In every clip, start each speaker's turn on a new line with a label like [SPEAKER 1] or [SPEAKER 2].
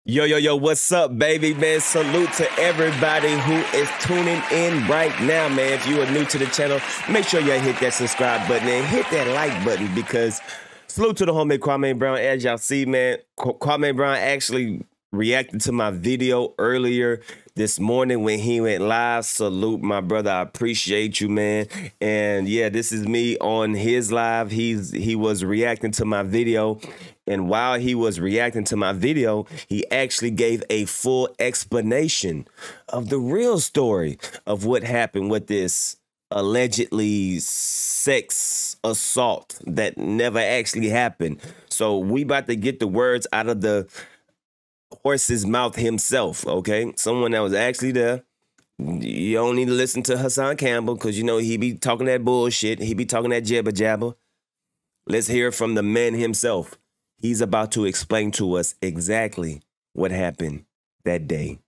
[SPEAKER 1] Yo, yo, yo, what's up, baby, man? Salute to everybody who is tuning in right now, man. If you are new to the channel, make sure you hit that subscribe button and hit that like button because salute to the homie Kwame Brown. As y'all see, man, Kwame Brown actually reacted to my video earlier this morning when he went live. Salute, my brother. I appreciate you, man. And yeah, this is me on his live. He was reacting to my video. And while he was reacting to my video, he actually gave a full explanation of the real story of what happened with this allegedly sex assault that never actually happened. So we about to get the words out of the horse's mouth himself, okay? Someone that was actually there. You don't need to listen to Hassan Campbell because, you know, he be talking that bullshit. He be talking that jabber jabber. Let's hear from the man himself. He's about to explain to us exactly what happened that day,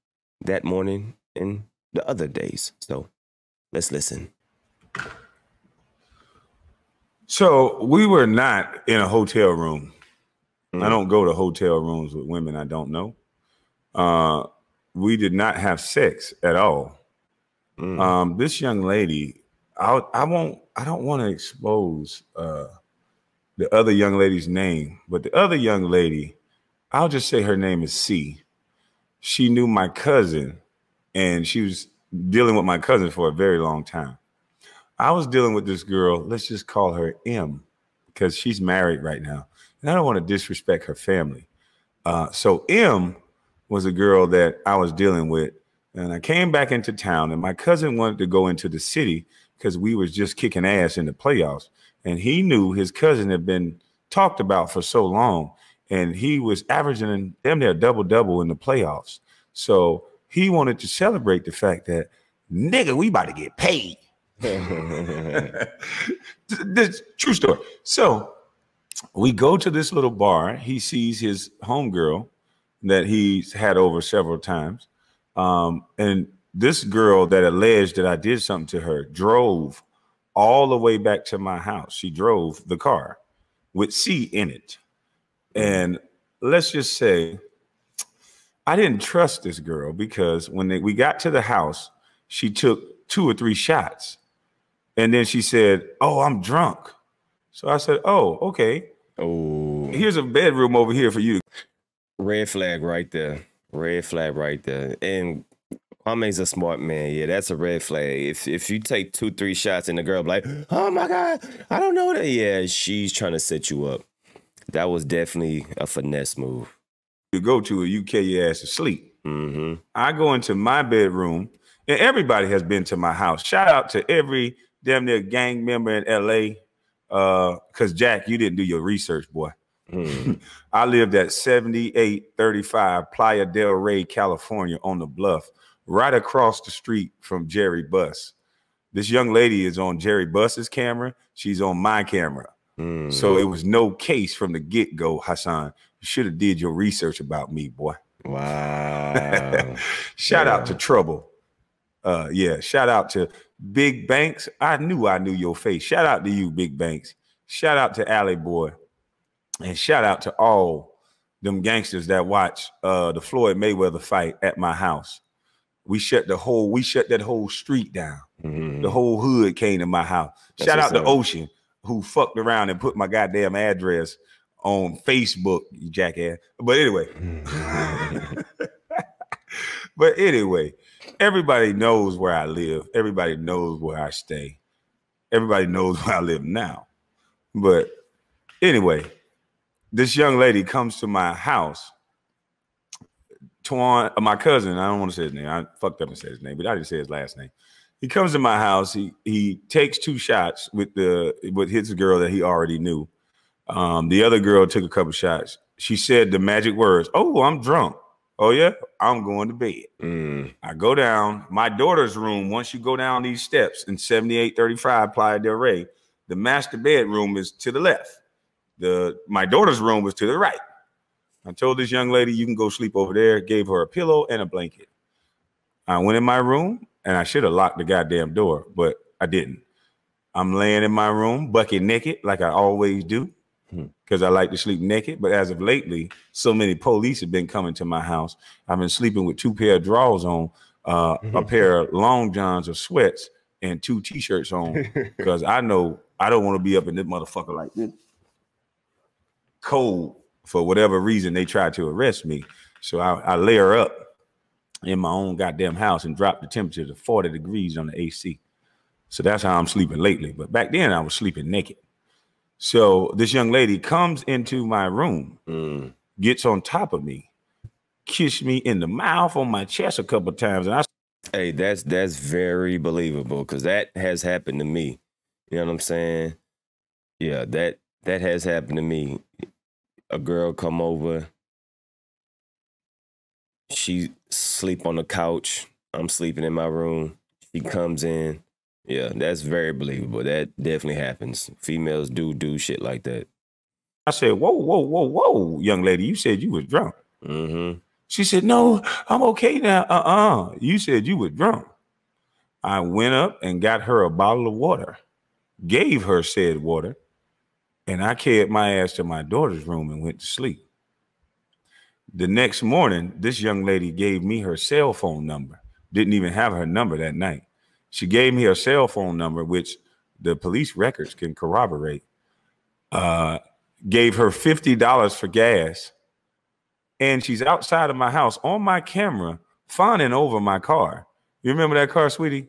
[SPEAKER 1] that morning, and the other days. So let's listen.
[SPEAKER 2] So we were not in a hotel room. I don't go to hotel rooms with women I don't know. We did not have sex at all. This young lady, I don't want to expose the other young lady's name, but the other young lady, I'll just say her name is C. She knew my cousin, and she was dealing with my cousin for a very long time. I was dealing with this girl, let's just call her M, because she's married right now. And I don't want to disrespect her family. So M was a girl that I was dealing with. And I came back into town, and my cousin wanted to go into the city because we was just kicking ass in the playoffs. And he knew his cousin had been talked about for so long, and he was averaging damn near double-double in the playoffs. So he wanted to celebrate the fact that, nigga, we about to get paid. This true story. So we go to this little bar. He sees his homegirl that he's had over several times. And this girl that alleged that I did something to her drove all the way back to my house. She drove the car with C in it. And let's just say I didn't trust this girl because when we got to the house, she took 2 or 3 shots. And then she said, "Oh, I'm drunk." So I said, "Oh, okay. Oh, here's a bedroom over here for you."
[SPEAKER 1] Red flag right there. Red flag right there. And Kwame's a smart man. Yeah, that's a red flag. If you take 2, 3 shots and the girl be like, "Oh my God, I don't know that." Yeah, she's trying to set you up. That was definitely a finesse move.
[SPEAKER 2] You go to it, you kill your ass to sleep. I go into my bedroom, and everybody has been to my house. Shout out to every damn near gang member in LA. Because Jack, you didn't do your research, boy. I lived at 7835 Playa del Rey, California, on the bluff, right across the street from Jerry Buss. This young lady is on Jerry Buss's camera. She's on my camera. So it was no case from the get-go, Hassan. You should have did your research about me, boy.
[SPEAKER 1] Wow.
[SPEAKER 2] Shout out to Trouble. Yeah, shout out to Big Banks. I knew your face. Shout out to you, Big Banks. Shout out to Alley Boy. And shout out to all them gangsters that watch the Floyd Mayweather fight at my house. We shut that whole street down. The whole hood came to my house. Shout out to Ocean, who fucked around and put my goddamn address on Facebook, you jackass. But anyway, everybody knows where I live. Everybody knows where I stay. Everybody knows where I live now. But anyway, this young lady comes to my house. My cousin, I don't want to say his name. I fucked up and said his name, but I didn't say his last name. He comes to my house. He takes 2 shots with his girl that he already knew. The other girl took a couple shots. She said the magic words, "Oh, I'm drunk." "Oh yeah, I'm going to bed." I go down my daughter's room. Once you go down these steps in 7835 Playa del Rey, the master bedroom is to the left. My daughter's room was to the right. I told this young lady, "You can go sleep over there." Gave her a pillow and a blanket. I went in my room, and I should have locked the goddamn door, but I didn't. I'm laying in my room, bucket naked, like I always do. because I like to sleep naked. But as of lately, so many police have been coming to my house. I've been sleeping with 2 pair of drawers on, a pair of long johns or sweats, and 2 t-shirts on, because I know I don't want to be up in this motherfucker like this cold for whatever reason they try to arrest me. So I layer up in my own goddamn house and drop the temperature to 40 degrees on the AC. So that's how I'm sleeping lately. But back then I was sleeping naked. So this young lady comes into my room, gets on top of me, kissed me in the mouth, on my chest a couple of times, and
[SPEAKER 1] hey, that's very believable, because that has happened to me. You know what I'm saying? Yeah, that has happened to me. A girl come over, she sleep on the couch, I'm sleeping in my room, she comes in. Yeah, that's very believable. That definitely happens. Females do shit like that.
[SPEAKER 2] I said, whoa, young lady, you said you was drunk. She said, no, I'm okay now. You said you were drunk. I went up and got her a bottle of water, gave her said water, and I carried my ass to my daughter's room and went to sleep. The next morning, this young lady gave me her cell phone number. Didn't even have her number that night. She gave me her cell phone number, which the police records can corroborate. Gave her $50 for gas. And she's outside of my house on my camera, fawning over my car. You remember that car, sweetie?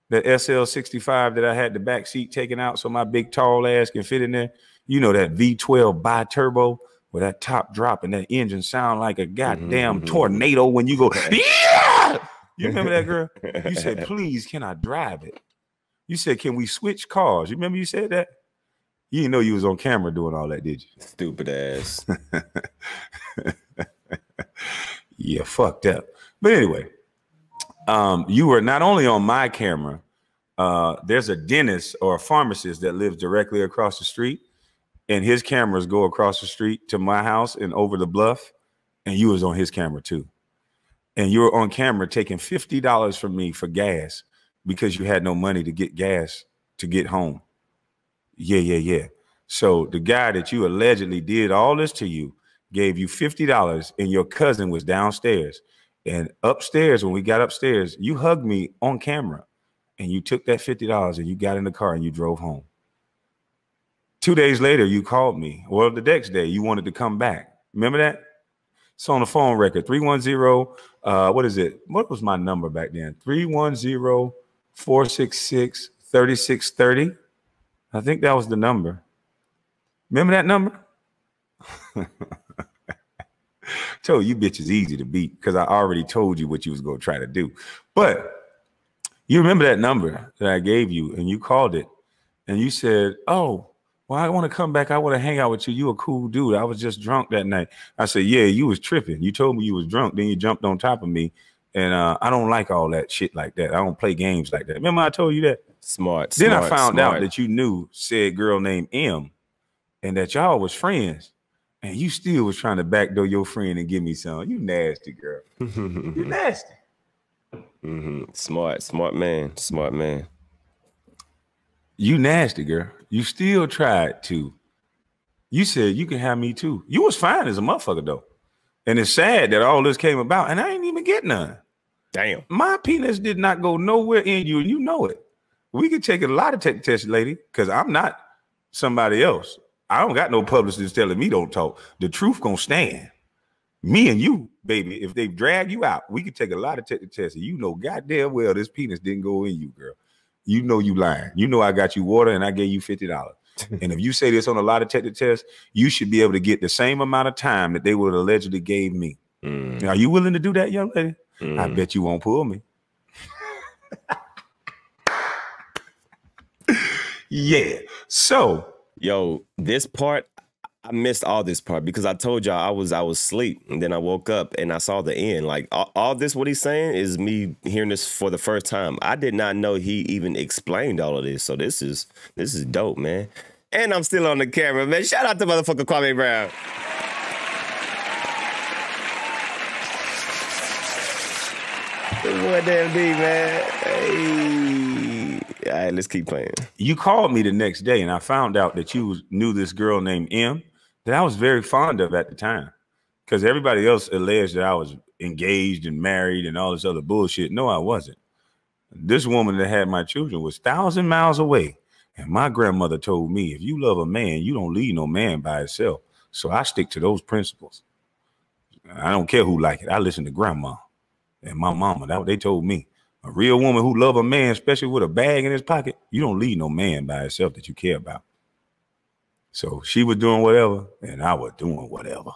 [SPEAKER 2] That SL65 that I had the back seat taken out so my big tall ass can fit in there. You know, that V12 bi-turbo where that top drop and that engine sound like a goddamn tornado when you go, yeah! You remember that, girl? You said, please, can I drive it? You said, can we switch cars? You remember you said that? You didn't know you was on camera doing all that, did you?
[SPEAKER 1] Stupid ass.
[SPEAKER 2] Yeah, fucked up. But anyway, you were not only on my camera, there's a dentist or a pharmacist that lives directly across the street, and his cameras go across the street to my house and over the bluff, and you was on his camera too. And you were on camera taking $50 from me for gas because you had no money to get gas to get home. Yeah. So the guy that you allegedly did all this to you gave you $50, and your cousin was downstairs. And upstairs, when we got upstairs, you hugged me on camera, and you took that $50 and you got in the car and you drove home. 2 days later, you called me. Well, the next day, you wanted to come back. Remember that? It's on the phone record, 310, what is it? What was my number back then? 310-466-3630. I think that was the number. Remember that number? Told you bitches easy to beat because I already told you what you was going to try to do. But you remember that number that I gave you, and you called it, and you said, oh, well, I want to come back. I want to hang out with you. You a cool dude. I was just drunk that night. I said, yeah, you was tripping. You told me you was drunk. Then you jumped on top of me. And I don't like all that shit like that. I don't play games like that. Remember I told you that?
[SPEAKER 1] Smart.
[SPEAKER 2] Then I found out that you knew said girl named M, and that y'all was friends. And you still was trying to backdoor your friend and give me some. You nasty, girl. You nasty.
[SPEAKER 1] Smart man.
[SPEAKER 2] You nasty, girl. You still tried to. You said you can have me too. You was fine as a motherfucker though. And it's sad that all this came about and I ain't even get none.
[SPEAKER 1] Damn.
[SPEAKER 2] My penis did not go nowhere in you, and you know it. We could take a lie detector test, lady, because I'm not somebody else. I don't got no publicists telling me don't talk. The truth gonna stand. Me and you, baby, if they drag you out, we could take a lie detector test, and you know goddamn well this penis didn't go in you, girl. You know you lying. You know I got you water and I gave you $50. And if you say this on a lie detector test, you should be able to get the same amount of time that they would allegedly gave me. Are you willing to do that, young lady? I bet you won't pull me. Yeah. So,
[SPEAKER 1] yo, this part, I missed all this part because I told y'all I was asleep, and then I woke up and I saw the end. Like all this, what he's saying is me hearing this for the first time. I did not know he even explained all of this. So this is dope, man. And I'm still on the camera, man. Shout out to motherfucker Kwame Brown. Good boy, DammnDee, man. All right, let's keep playing.
[SPEAKER 2] You called me the next day, and I found out that you knew this girl named M that I was very fond of at the time, because everybody else alleged that I was engaged and married and all this other bullshit. No, I wasn't. This woman that had my children was 1,000 miles away. And my grandmother told me, if you love a man, you don't leave no man by himself. So I stick to those principles. I don't care who like it. I listen to grandma and my mama. That's what they told me. A real woman who love a man, especially with a bag in his pocket, you don't leave no man by himself that you care about. So she was doing whatever, and I was doing whatever.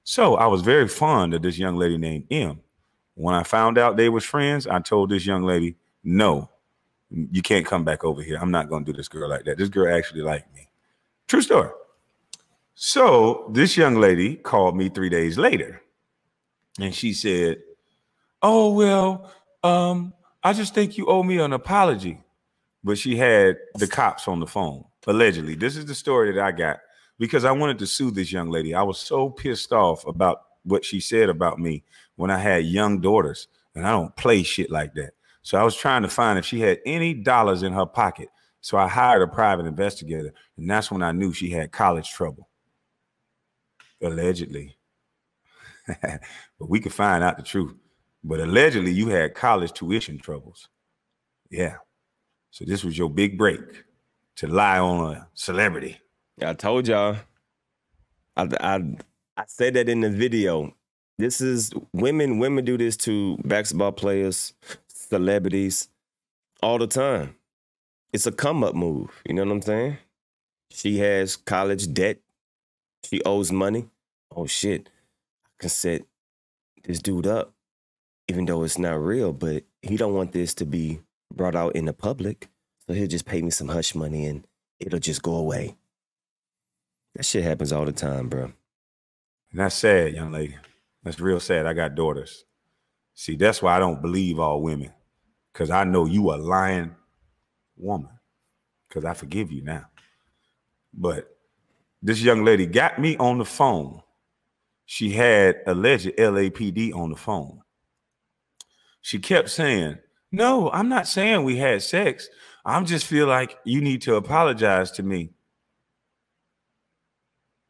[SPEAKER 2] So I was very fond of this young lady named M. When I found out they was friends, I told this young lady, no, you can't come back over here. I'm not going to do this girl like that. This girl actually liked me. True story. So this young lady called me 3 days later, and she said, oh, well, I just think you owe me an apology. But she had the cops on the phone, allegedly. This is the story that I got, because I wanted to sue this young lady. I was so pissed off about what she said about me when I had young daughters, and I don't play shit like that. So I was trying to find if she had any dollars in her pocket. So I hired a private investigator, and that's when I knew she had college trouble. Allegedly. But we could find out the truth. But allegedly, you had college tuition troubles. Yeah. So this was your big break to lie on a celebrity.
[SPEAKER 1] I told y'all. I said that in the video. This is women. Women do this to basketball players, celebrities, all the time. It's a come-up move. You know what I'm saying? She has college debt. She owes money. Oh, shit. I can set this dude up, even though it's not real, but he don't want this to be brought out in the public. So he'll just pay me some hush money and it'll just go away. That shit happens all the time, bro.
[SPEAKER 2] And that's sad, young lady. That's real sad. I got daughters. See, that's why I don't believe all women, because I know you a lying woman, because I forgive you now. But this young lady got me on the phone. She had alleged LAPD on the phone. She kept saying, no, I'm not saying we had sex. I just feel like you need to apologize to me.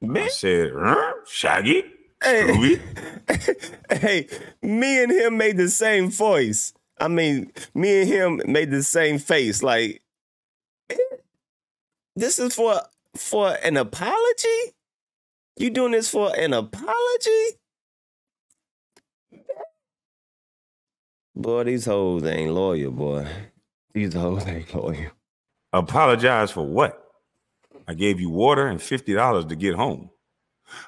[SPEAKER 2] Man. I said, Shaggy, Scooby.
[SPEAKER 1] Hey, me and him made the same voice. I mean, me and him made the same face. Like, this is for an apology? You doing this for an apology? Boy, these hoes ain't loyal, boy. These hoes ain't loyal.
[SPEAKER 2] Apologize for what? I gave you water and $50 to get home.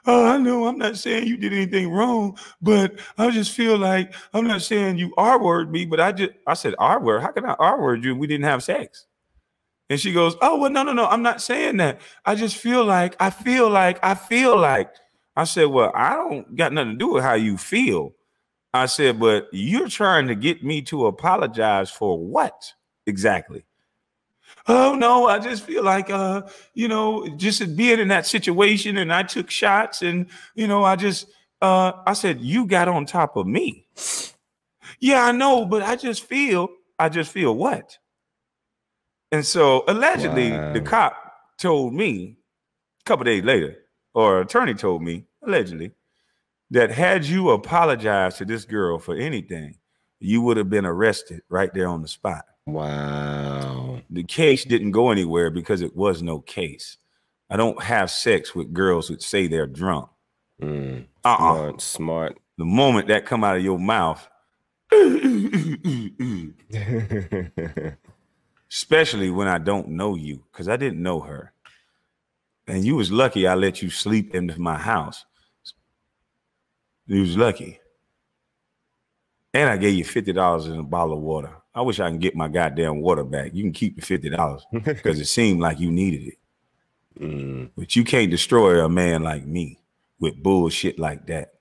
[SPEAKER 2] Oh, I know I'm not saying you did anything wrong, but I just feel like, I'm not saying you R-word me, but I said R-word. How can I R-word you if we didn't have sex? And she goes, oh, well, no, I'm not saying that. I just feel like. I said, well, I don't got nothing to do with how you feel. I said, but you're trying to get me to apologize for what exactly? Oh, no, I just feel like, just being in that situation, and I took shots, and, I said, you got on top of me. Yeah, I know, but I just feel what? And so allegedly, the cop told me a couple days later, or attorney told me, allegedly, that had you apologized to this girl for anything, you would have been arrested right there on the spot.
[SPEAKER 1] Wow.
[SPEAKER 2] The case didn't go anywhere because it was no case. I don't have sex with girls who say they're drunk.
[SPEAKER 1] Smart.
[SPEAKER 2] The moment that come out of your mouth, especially when I don't know you, because I didn't know her. And you was lucky I let you sleep in my house. You was lucky. And I gave you $50 in a bottle of water. I wish I can get my goddamn water back. You can keep the $50 because it seemed like you needed it. But you can't destroy a man like me with bullshit like that.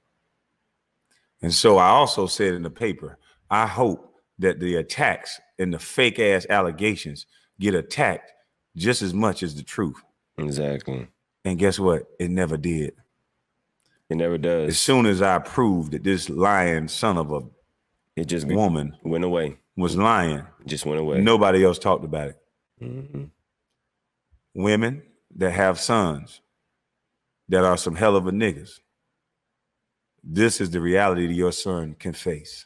[SPEAKER 2] And so I also said in the paper, I hope that the attacks and the fake ass allegations get attacked just as much as the truth.
[SPEAKER 1] Exactly.
[SPEAKER 2] And guess what? It never did.
[SPEAKER 1] It never does.
[SPEAKER 2] As soon as I proved that this lying son of a woman
[SPEAKER 1] went away.
[SPEAKER 2] Was lying.
[SPEAKER 1] Just went away.
[SPEAKER 2] Nobody else talked about it. Women that have sons that are some hell of a niggas. This is the reality that your son can face.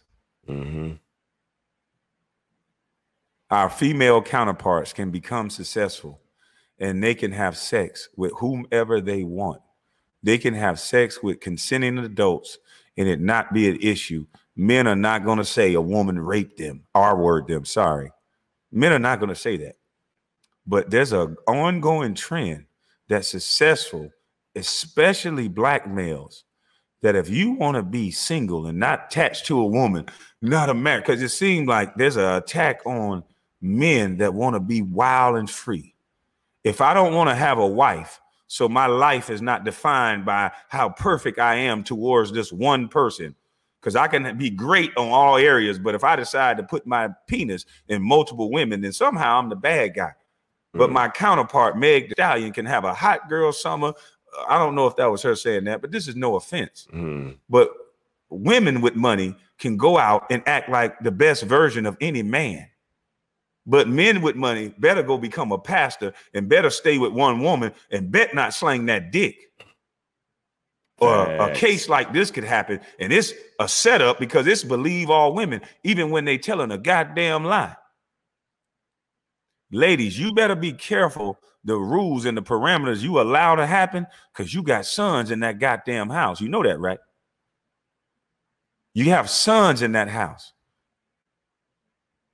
[SPEAKER 2] Our female counterparts can become successful and they can have sex with whomever they want. They can have sex with consenting adults and it not be an issue. Men are not going to say a woman raped them, R-word them, sorry. Men are not going to say that. But there's an ongoing trend that's successful, especially black males, that if you want to be single and not attached to a woman, not a man, because it seems like there's an attack on men that want to be wild and free. If I don't want to have a wife, so my life is not defined by how perfect I am towards this one person, because I can be great on all areas, but if I decide to put my penis in multiple women, then somehow I'm the bad guy. But my counterpart, Meg Thee Stallion, can have a hot girl summer. I don't know if that was her saying that, but this is no offense. But women with money can go out and act like the best version of any man. But men with money better go become a pastor and better stay with one woman and bet not slang that dick. Or a case like this could happen. And it's a setup because it's believe all women, even when they telling a goddamn lie. Ladies, you better be careful the rules and the parameters you allow to happen because you got sons in that goddamn house. You know that, right? You have sons in that house.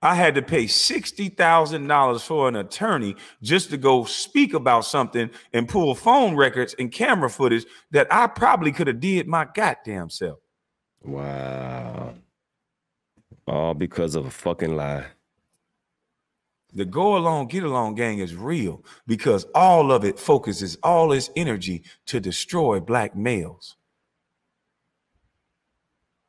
[SPEAKER 2] I had to pay $60,000 for an attorney just to go speak about something and pull phone records and camera footage that I probably could have did my goddamn self.
[SPEAKER 1] Wow. All because of a fucking lie.
[SPEAKER 2] The go along, get along gang is real because all of it focuses all its energy to destroy black males.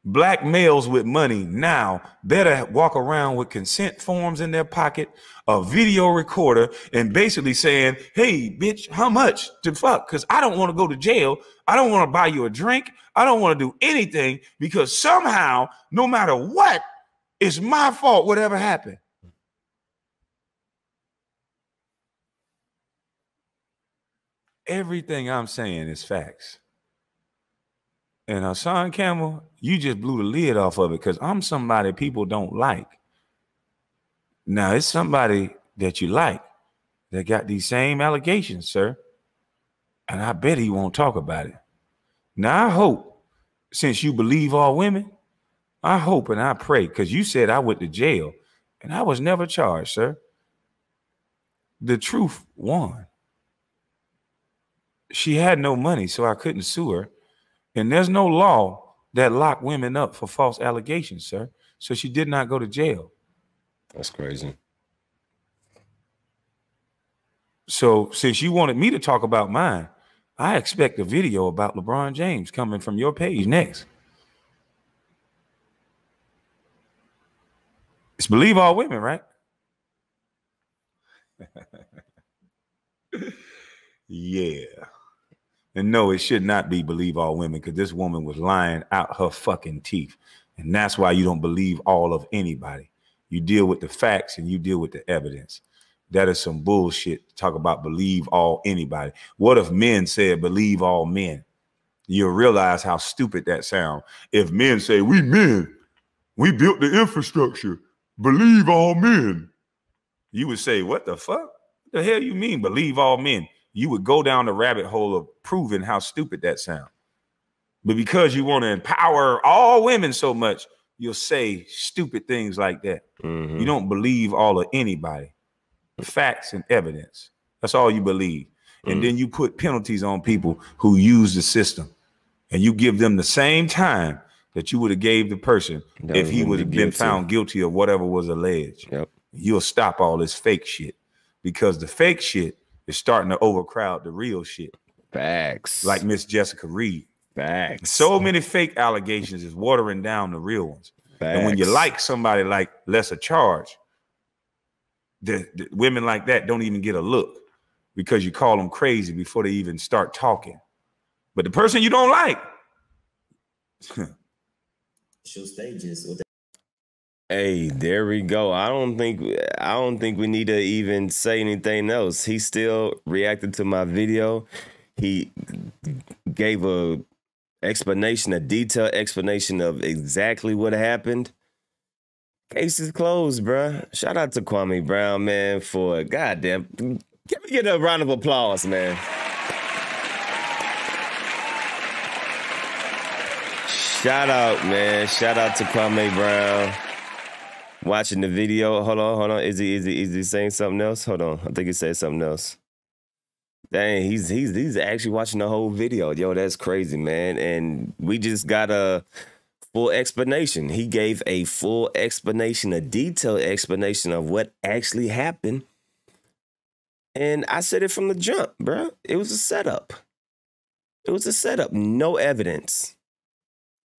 [SPEAKER 2] Black males with money now better walk around with consent forms in their pocket, a video recorder, and basically saying, hey, bitch, how much to fuck? Because I don't want to go to jail. I don't want to buy you a drink. I don't want to do anything because somehow, no matter what, it's my fault whatever happened. Everything I'm saying is facts. And Hassan Campbell, you just blew the lid off of it because I'm somebody people don't like. Now, it's somebody that you like that got these same allegations, sir. And I bet he won't talk about it. Now, I hope, since you believe all women, I hope and I pray, because you said I went to jail and I was never charged, sir. The truth won. She had no money, so I couldn't sue her. And there's no law that locked women up for false allegations, sir. So she did not go to jail.
[SPEAKER 1] That's crazy.
[SPEAKER 2] So since you wanted me to talk about mine, I expect a video about LeBron James coming from your page next. It's believe all women, right? Yeah. And no, it should not be believe all women because this woman was lying out her fucking teeth. And that's why you don't believe all of anybody. You deal with the facts and you deal with the evidence. That is some bullshit to talk about believe all anybody. What if men said believe all men? You'll realize how stupid that sounds. If men say, we men, we built the infrastructure, believe all men. You would say, what the fuck? What the hell you mean believe all men? You would go down the rabbit hole of proving how stupid that sounds. But because you want to empower all women so much, you'll say stupid things like that. You don't believe all of anybody. Facts and evidence. That's all you believe. And then you put penalties on people who use the system. And you give them the same time that you would have gave the person if he would have been found guilty of whatever was alleged. Yep. You'll stop all this fake shit because the fake shit is starting to overcrowd the real shit. Facts. Like Miss Jessica Reed. Facts. So many fake allegations is watering down the real ones. Facts. And when you like somebody like lesser charge, the women like that don't even get a look because you call them crazy before they even start talking. But the person you don't like,
[SPEAKER 1] show stages. Hey, there we go. I don't think we need to even say anything else. He still reacted to my video. He gave a explanation, a detailed explanation of exactly what happened. Case is closed, bruh. Shout out to Kwame Brown, man, for goddamn. Get a round of applause, man. Shout out, man. Shout out to Kwame Brown. Watching the video. Hold on. Is he saying something else? Hold on. I think he said something else. Dang, he's actually watching the whole video. Yo, that's crazy, man. And we just got a full explanation. He gave a full explanation, a detailed explanation of what actually happened. And I said it from the jump, bro. It was a setup. It was a setup. No evidence.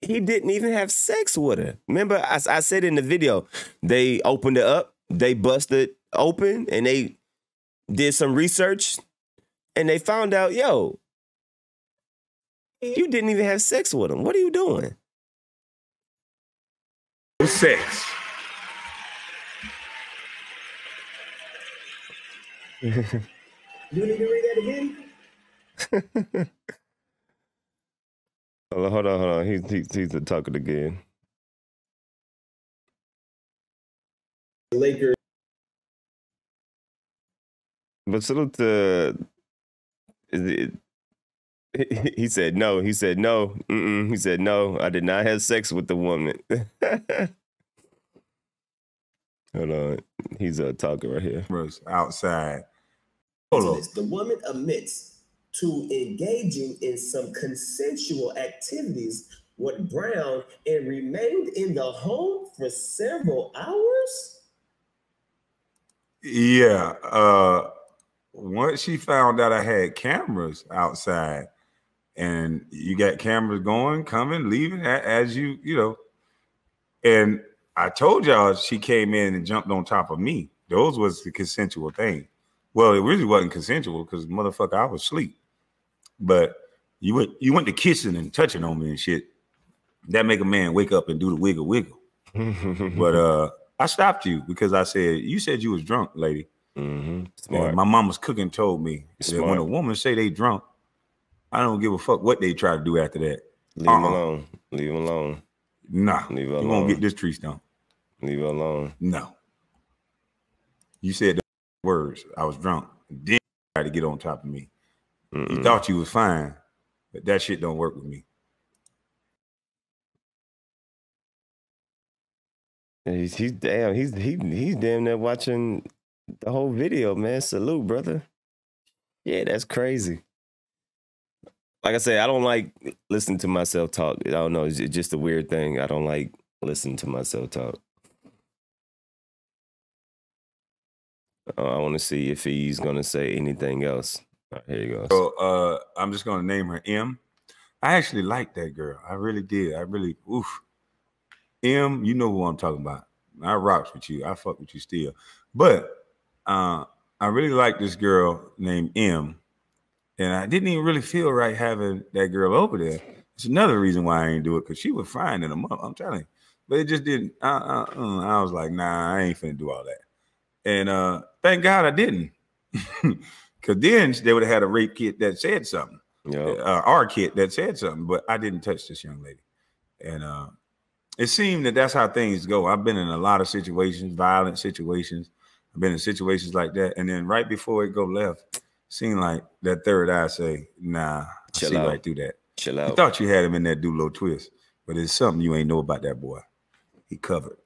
[SPEAKER 1] He didn't even have sex with her. Remember, I said in the video, they opened it up, they busted open, and they did some research, and they found out, yo, you didn't even have sex with him. What are you doing?
[SPEAKER 2] Sex.
[SPEAKER 1] You need to read that again? Hold on. He's talking again. Lakers. But salute to. He said no. He said no. He said no. I did not have sex with the woman. Hold on. He's talking right here.
[SPEAKER 2] Outside.
[SPEAKER 3] The woman admits to engaging in some consensual activities with Brown and remained in the home for several hours?
[SPEAKER 2] Yeah. Once she found out I had cameras outside, and you got cameras going, coming, leaving, as you know. And I told y'all she came in and jumped on top of me. Those was the consensual thing. Well, it really wasn't consensual because motherfucker, I was asleep. But you went to kissing and touching on me and shit. That make a man wake up and do the wiggle. But I stopped you because I said, you said you was drunk, lady.
[SPEAKER 1] Smart.
[SPEAKER 2] My mama's cooking told me that when a woman say they drunk, I don't give a fuck what they try to do after that.
[SPEAKER 1] Leave them alone. Leave them alone.
[SPEAKER 2] Nah. Leave you won't get this tree stump.
[SPEAKER 1] Leave it alone.
[SPEAKER 2] No. You said the words. I was drunk. Then you tried to get on top of me. You thought you was fine, but that shit don't work with me.
[SPEAKER 1] He's damn near watching the whole video, man. Salute, brother. Yeah, that's crazy. Like I said, I don't like listening to myself talk. I don't know. It's just a weird thing. I don't like listening to myself talk. I want to see if he's going to say anything else. All right, here you go.
[SPEAKER 2] So I'm just going to name her M. I actually like that girl. I really did. Oof. M, you know who I'm talking about. I rocks with you. I fuck with you still. But I really like this girl named M. And I didn't even really feel right having that girl over there. It's another reason why I ain't do it, because she was fine in a month, I'm telling you. But it just didn't. I was like, nah, I ain't finna do all that. And thank God I didn't. Because then they would have had a rape kit that said something. Our kit that said something. But I didn't touch this young lady. And it seemed that that's how things go. I've been in a lot of situations, violent situations. I've been in situations like that. And then right before it go left, seemed like that third eye say, nah, I see right through that.
[SPEAKER 1] Chill out.
[SPEAKER 2] You thought you had him in that do little twist, but it's something you ain't know about that boy. He covered.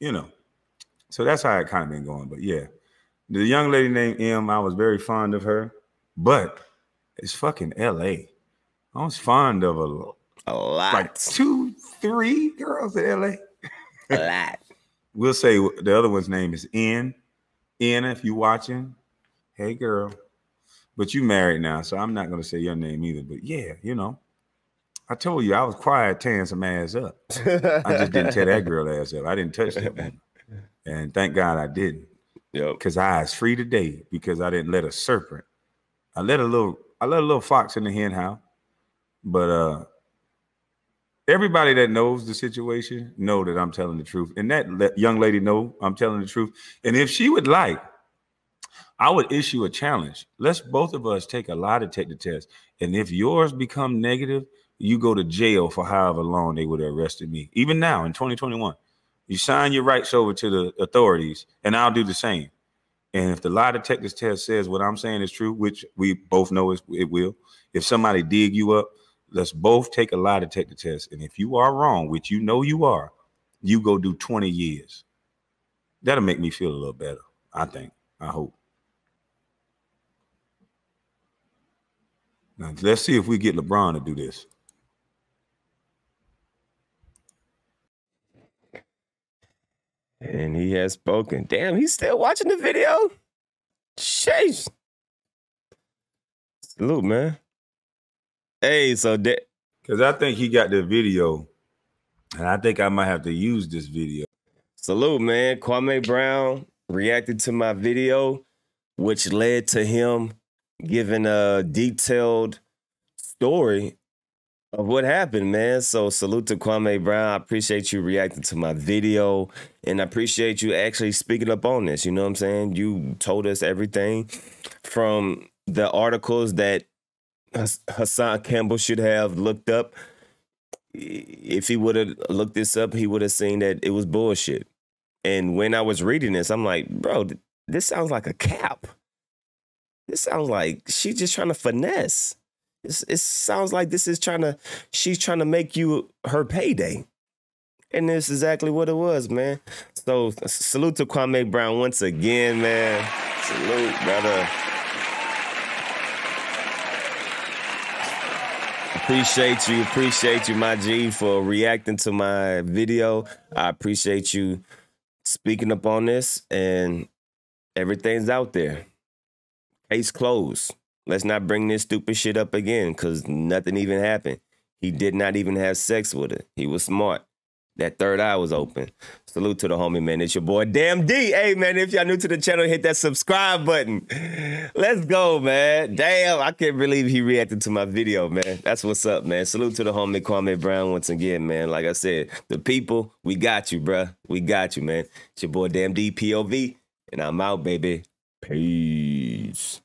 [SPEAKER 2] You know. So that's how it kind of been going. But yeah, the young lady named M, I was very fond of her, but it's fucking LA. I was fond of a lot. Like 2, 3 girls in LA.
[SPEAKER 1] A lot.
[SPEAKER 2] We'll say the other one's name is N. N, if you watching, hey girl. But you married now, so I'm not going to say your name either. But yeah, you know, I told you I was quiet tearing some ass up. I just didn't tear that girl ass up. I didn't touch that woman. And thank God I didn't.
[SPEAKER 1] Yep.
[SPEAKER 2] Because I was free today because I didn't let a serpent. I let a little fox in the hen house. But Everybody that knows the situation know that I'm telling the truth. And that young lady know I'm telling the truth. And if she would like, I would issue a challenge. Let's both of us take a lie detector test. And if yours become negative, you go to jail for however long they would have arrested me. Even now in 2021, you sign your rights over to the authorities and I'll do the same. And if the lie detector test says what I'm saying is true, which we both know it will, if somebody dig you up, let's both take a lie detector test. And if you are wrong, which you know you are, you go do 20 years. That'll make me feel a little better, I think. I hope. Now, let's see if we get LeBron to do this.
[SPEAKER 1] And he has spoken. Damn, he's still watching the video? Sheesh. Salute, man. Hey, so that...
[SPEAKER 2] Because I think he got the video, and I think I might have to use this video.
[SPEAKER 1] Salute, man. Kwame Brown reacted to my video, which led to him giving a detailed story of what happened, man. So salute to Kwame Brown. I appreciate you reacting to my video, and I appreciate you actually speaking up on this. You know what I'm saying? You told us everything from the articles that Hassan Campbell should have looked up. If he would have looked this up, he would have seen that it was bullshit. And when I was reading this, I'm like, bro, this sounds like a cap. This sounds like she's just trying to finesse. It sounds like she's trying to make you her payday. And this is exactly what it was, man. So salute to Kwame Brown once again, man. Salute, brother. Appreciate you, my G, for reacting to my video. I appreciate you speaking up on this, and everything's out there. Case closed. Let's not bring this stupid shit up again, because nothing even happened. He did not even have sex with her. He was smart. That third eye was open. Salute to the homie, man. It's your boy, DammnDee. Hey, man, if y'all new to the channel, hit that subscribe button. Let's go, man. Damn, I can't believe he reacted to my video, man. That's what's up, man. Salute to the homie, Kwame Brown, once again, man. Like I said, the people, we got you, bruh. We got you, man. It's your boy, DammnDee, POV, and I'm out, baby. Peace.